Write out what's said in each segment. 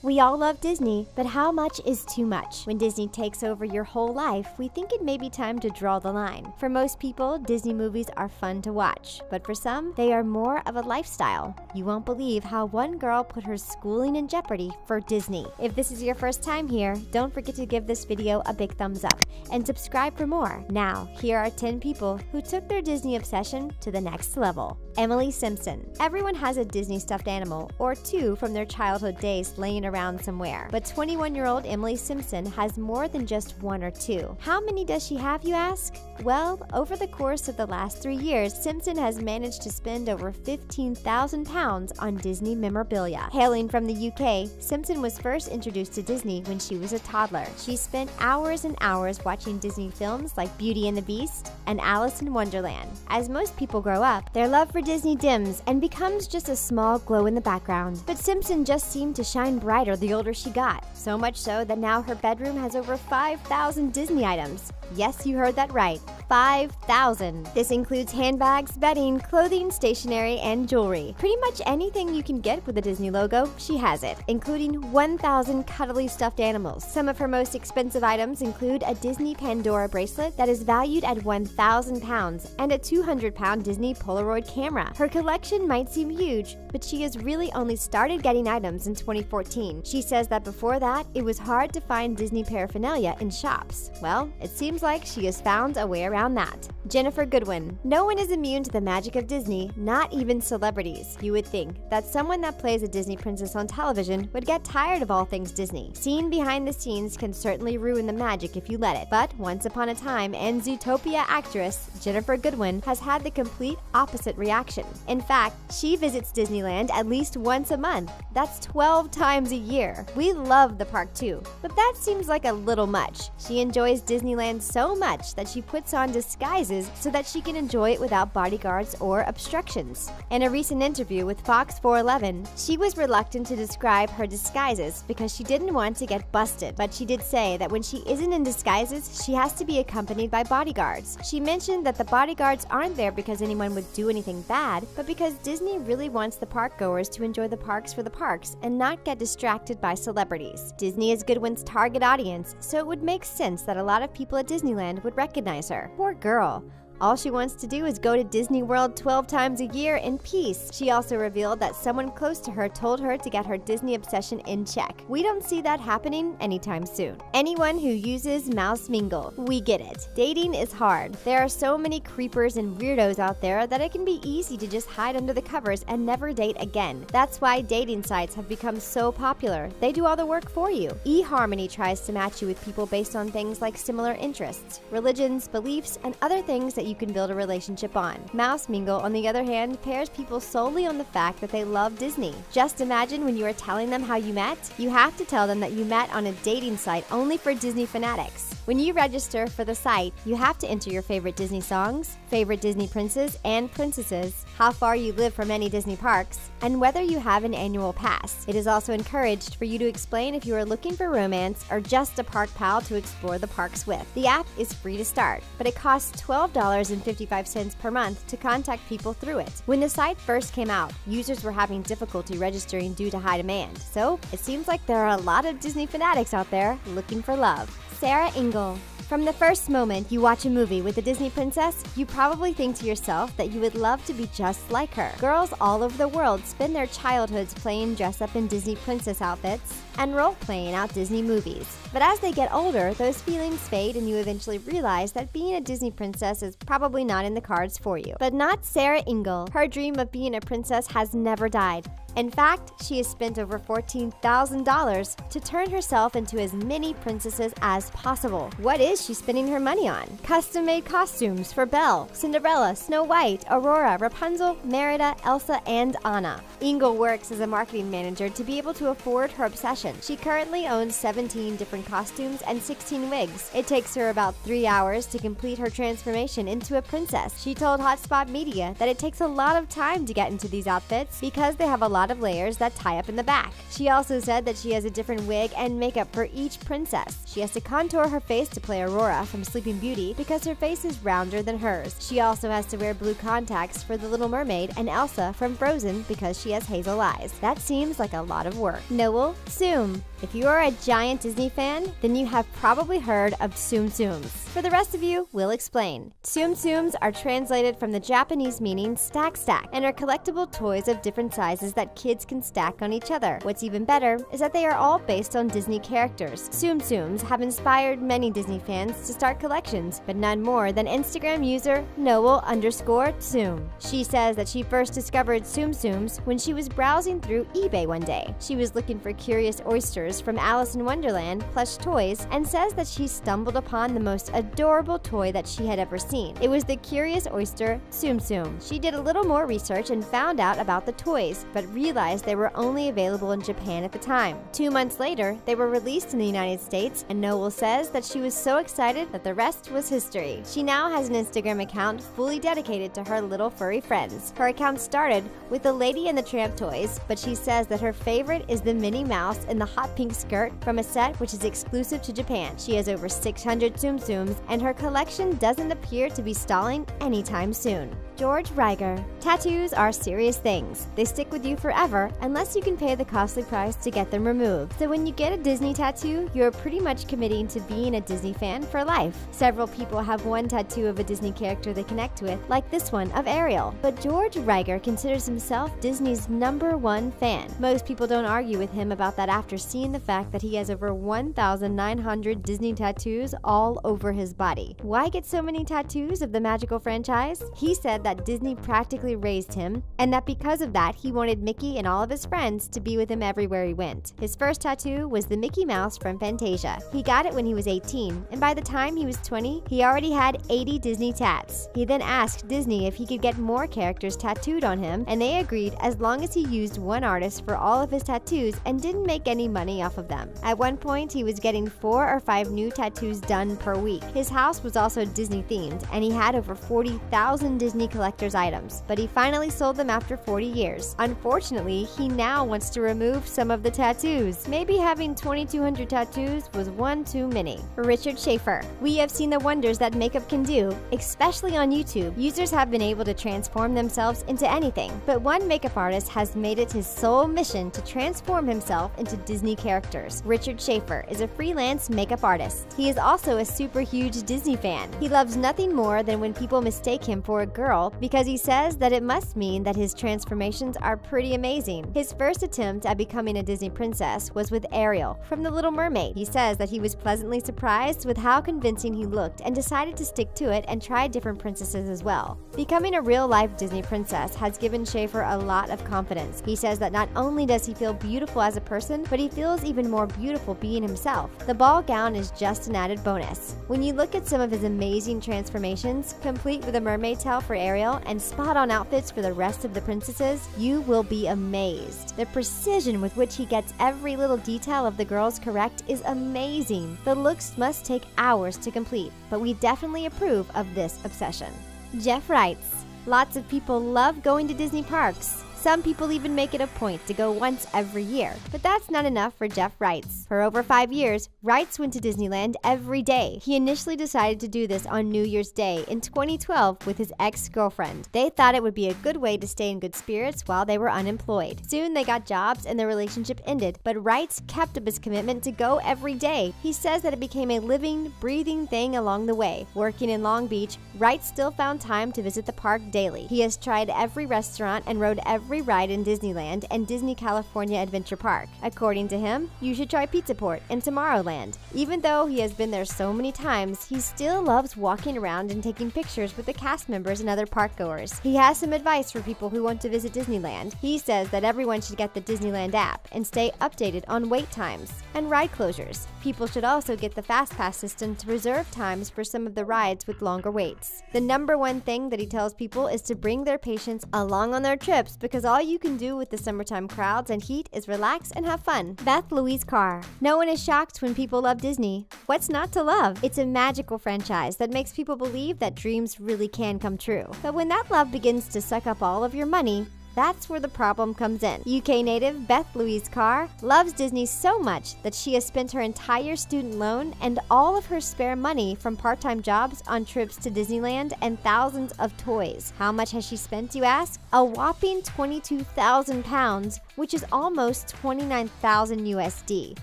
We all love Disney, but how much is too much? When Disney takes over your whole life, we think it may be time to draw the line. For most people, Disney movies are fun to watch, but for some, they are more of a lifestyle. You won't believe how one girl put her schooling in jeopardy for Disney. If this is your first time here, don't forget to give this video a big thumbs up and subscribe for more. Now, here are 10 people who took their Disney obsession to the next level. Emily Simpson. Everyone has a Disney stuffed animal or two from their childhood days laying around somewhere, but 21-year-old Emily Simpson has more than just one or two. How many does she have, you ask? Well, over the course of the last 3 years, Simpson has managed to spend over £15,000 on Disney memorabilia. Hailing from the UK, Simpson was first introduced to Disney when she was a toddler. She spent hours and hours watching Disney films like Beauty and the Beast and Alice in Wonderland. As most people grow up, their love for Disney dims and becomes just a small glow in the background. But Simpson just seemed to shine brighter the older she got, so much so that now her bedroom has over 5,000 Disney items. Yes, you heard that right. 5,000. This includes handbags, bedding, clothing, stationery, and jewelry. Pretty much anything you can get with the Disney logo, she has it, including 1,000 cuddly stuffed animals. Some of her most expensive items include a Disney Pandora bracelet that is valued at £1,000 and a 200-pound Disney Polaroid camera. Her collection might seem huge, but she has really only started getting items in 2014. She says that before that, it was hard to find Disney paraphernalia in shops. Well, it seems like she has found a way around that. Jennifer Goodwin. No one is immune to the magic of Disney, not even celebrities. You would think that someone that plays a Disney princess on television would get tired of all things Disney. Seeing behind the scenes can certainly ruin the magic if you let it. But once upon a time, and Zootopia actress Jennifer Goodwin has had the complete opposite reaction. In fact, she visits Disneyland at least once a month. That's 12 times a year. We love the park too, but that seems like a little much. She enjoys Disneyland so much that she puts on disguises so that she can enjoy it without bodyguards or obstructions. In a recent interview with Fox 411, she was reluctant to describe her disguises because she didn't want to get busted, but she did say that when she isn't in disguises, she has to be accompanied by bodyguards. She mentioned that the bodyguards aren't there because anyone would do anything bad, but because Disney really wants the park goers to enjoy the parks for the parks and not get distracted by celebrities. Disney is Goodwin's target audience, so it would make sense that a lot of people at Disneyland would recognize her. Poor girl. All she wants to do is go to Disney World 12 times a year in peace. She also revealed that someone close to her told her to get her Disney obsession in check. We don't see that happening anytime soon. Anyone who uses mouse mingle. We get it. Dating is hard. There are so many creepers and weirdos out there that it can be easy to just hide under the covers and never date again. That's why dating sites have become so popular. They do all the work for you. eHarmony tries to match you with people based on things like similar interests, religions, beliefs, and other things that you can build a relationship on. Mouse Mingle, on the other hand, pairs people solely on the fact that they love Disney. Just imagine when you are telling them how you met, you have to tell them that you met on a dating site only for Disney fanatics. When you register for the site, you have to enter your favorite Disney songs, favorite Disney princes and princesses, how far you live from any Disney parks, and whether you have an annual pass. It is also encouraged for you to explain if you are looking for romance or just a park pal to explore the parks with. The app is free to start, but it costs $12.55 per month to contact people through it. When the site first came out, users were having difficulty registering due to high demand, so it seems like there are a lot of Disney fanatics out there looking for love. Sarah Engle. From the first moment you watch a movie with a Disney princess, you probably think to yourself that you would love to be just like her. Girls all over the world spend their childhoods playing dress-up in Disney princess outfits and role-playing out Disney movies. But as they get older, those feelings fade and you eventually realize that being a Disney princess is probably not in the cards for you. But not Sarah Engle. Her dream of being a princess has never died. In fact, she has spent over $14,000 to turn herself into as many princesses as possible. What is she spending her money on? Custom-made costumes for Belle, Cinderella, Snow White, Aurora, Rapunzel, Merida, Elsa, and Anna. Engle works as a marketing manager to be able to afford her obsession. She currently owns 17 different costumes and 16 wigs. It takes her about 3 hours to complete her transformation into a princess. She told Hotspot Media that it takes a lot of time to get into these outfits because they have a lot of layers that tie up in the back. She also said that she has a different wig and makeup for each princess. She has to contour her face to play Aurora from Sleeping Beauty because her face is rounder than hers. She also has to wear blue contacts for the Little Mermaid and Elsa from Frozen because she has hazel eyes. That seems like a lot of work. Nowell Zoom. Zoom. If you are a giant Disney fan, then you have probably heard of Tsum Tsums. For the rest of you, we'll explain. Tsum Tsums are translated from the Japanese meaning stack and are collectible toys of different sizes that kids can stack on each other. What's even better is that they are all based on Disney characters. Tsum Tsums have inspired many Disney fans to start collections, but none more than Instagram user Nowell_Zoom. She says that she first discovered Tsum Tsums when she was browsing through eBay one day. She was looking for curious oysters from Alice in Wonderland plush toys and says that she stumbled upon the most adorable toy that she had ever seen. It was the curious oyster Tsum Tsum. She did a little more research and found out about the toys, but realized they were only available in Japan at the time. 2 months later, they were released in the United States, and Nowell says that she was so excited that the rest was history. She now has an Instagram account fully dedicated to her little furry friends. Her account started with the Lady and the Tramp toys, but she says that her favorite is the Minnie Mouse in the hot pink skirt from a set which is exclusive to Japan. She has over 600 Tsum Tsums, and her collection doesn't appear to be stalling anytime soon. George Reiger. Tattoos are serious things. They stick with you forever unless you can pay the costly price to get them removed. So when you get a Disney tattoo, you're pretty much committing to being a Disney fan for life. Several people have one tattoo of a Disney character they connect with, like this one of Ariel. But George Reiger considers himself Disney's #1 fan. Most people don't argue with him about that after seeing the fact that he has over 1,900 Disney tattoos all over his body. Why get so many tattoos of the magical franchise? He said that Disney practically raised him, and that because of that, he wanted Mickey and all of his friends to be with him everywhere he went. His first tattoo was the Mickey Mouse from Fantasia. He got it when he was 18, and by the time he was 20, he already had 80 Disney tats. He then asked Disney if he could get more characters tattooed on him, and they agreed as long as he used one artist for all of his tattoos and didn't make any money off of them. At one point, he was getting 4 or 5 new tattoos done per week. His house was also Disney themed, and he had over 40,000 Disney collector's items, but he finally sold them after 40 years. Unfortunately, he now wants to remove some of the tattoos. Maybe having 2,200 tattoos was one too many. Richard Schafer. We have seen the wonders that makeup can do, especially on YouTube. Users have been able to transform themselves into anything, but one makeup artist has made it his sole mission to transform himself into Disney characters. Richard Schafer is a freelance makeup artist. He is also a super huge Disney fan. He loves nothing more than when people mistake him for a girl because he says that it must mean that his transformations are pretty amazing. His first attempt at becoming a Disney princess was with Ariel from The Little Mermaid. He says that he was pleasantly surprised with how convincing he looked and decided to stick to it and try different princesses as well. Becoming a real-life Disney princess has given Schafer a lot of confidence. He says that not only does he feel beautiful as a person, but he feels even more beautiful being himself. The ball gown is just an added bonus. When you look at some of his amazing transformations, complete with a mermaid tail for Ariel and spot-on outfits for the rest of the princesses, you will be amazed. The precision with which he gets every little detail of the girls correct is amazing. The looks must take hours to complete, but we definitely approve of this obsession. Jeff writes, lots of people love going to Disney parks. Some people even make it a point to go once every year. But that's not enough for Jeff Wrights. For over 5 years, Wrights went to Disneyland every day. He initially decided to do this on New Year's Day in 2012 with his ex-girlfriend. They thought it would be a good way to stay in good spirits while they were unemployed. Soon they got jobs and their relationship ended, but Wrights kept up his commitment to go every day. He says that it became a living, breathing thing along the way. Working in Long Beach, Wrights still found time to visit the park daily. He has tried every restaurant and rode every ride in Disneyland and Disney California Adventure Park. According to him, you should try Pizza Port and Tomorrowland. Even though he has been there so many times, he still loves walking around and taking pictures with the cast members and other park goers. He has some advice for people who want to visit Disneyland. He says that everyone should get the Disneyland app and stay updated on wait times and ride closures. People should also get the Fast Pass system to reserve times for some of the rides with longer waits. The #1 thing that he tells people is to bring their patients along on their trips because all you can do with the summertime crowds and heat is relax and have fun. Beth Carr. No one is shocked when people love Disney. What's not to love? It's a magical franchise that makes people believe that dreams really can come true. But when that love begins to suck up all of your money, That's where the problem comes in. UK native Beth Carr loves Disney so much that she has spent her entire student loan and all of her spare money from part-time jobs on trips to Disneyland and thousands of toys. How much has she spent, you ask? A whopping £22,000, which is almost 29,000 USD.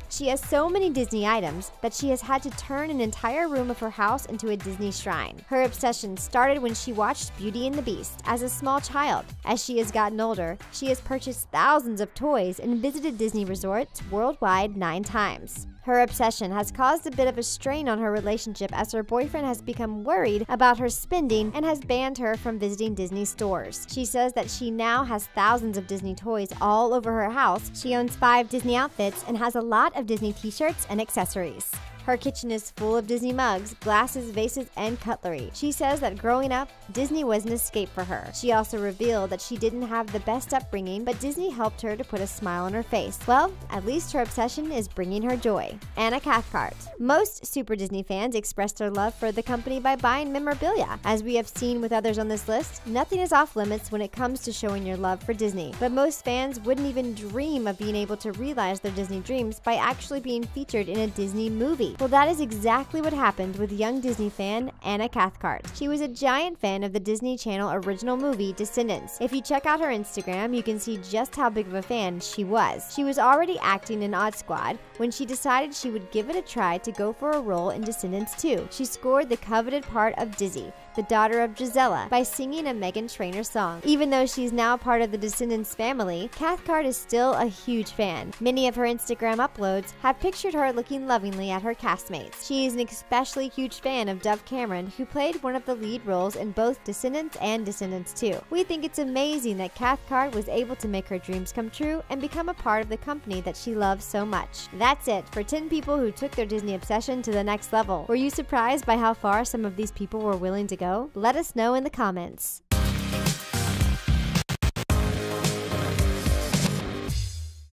She has so many Disney items that she has had to turn an entire room of her house into a Disney shrine. Her obsession started when she watched Beauty and the Beast as a small child. As she has gotten older, she has purchased thousands of toys and visited Disney resorts worldwide 9 times. Her obsession has caused a bit of a strain on her relationship as her boyfriend has become worried about her spending and has banned her from visiting Disney stores. She says that she now has thousands of Disney toys all over her house. She owns 5 Disney outfits and has a lot of Disney t-shirts and accessories. Her kitchen is full of Disney mugs, glasses, vases, and cutlery. She says that growing up, Disney was an escape for her. She also revealed that she didn't have the best upbringing, but Disney helped her to put a smile on her face. Well, at least her obsession is bringing her joy. Cathcart. Most Super Disney fans express their love for the company by buying memorabilia. As we have seen with others on this list, nothing is off limits when it comes to showing your love for Disney. But most fans wouldn't even dream of being able to realize their Disney dreams by actually being featured in a Disney movie. Well, that is exactly what happened with young Disney fan Cathcart. She was a giant fan of the Disney Channel original movie Descendants. If you check out her Instagram, you can see just how big of a fan she was. She was already acting in Odd Squad when she decided she would give it a try to go for a role in Descendants 2. She scored the coveted part of Dizzy, the daughter of Gisela, by singing a Meghan Trainor song. Even though she's now part of the Descendants family, Cathcart is still a huge fan. Many of her Instagram uploads have pictured her looking lovingly at her castmates. She is an especially huge fan of Dove Cameron, who played one of the lead roles in both Descendants and Descendants 2. We think it's amazing that Cathcart was able to make her dreams come true and become a part of the company that she loves so much. That's it for 10 people who took their Disney obsession to the next level. Were you surprised by how far some of these people were willing to go? Let us know in the comments.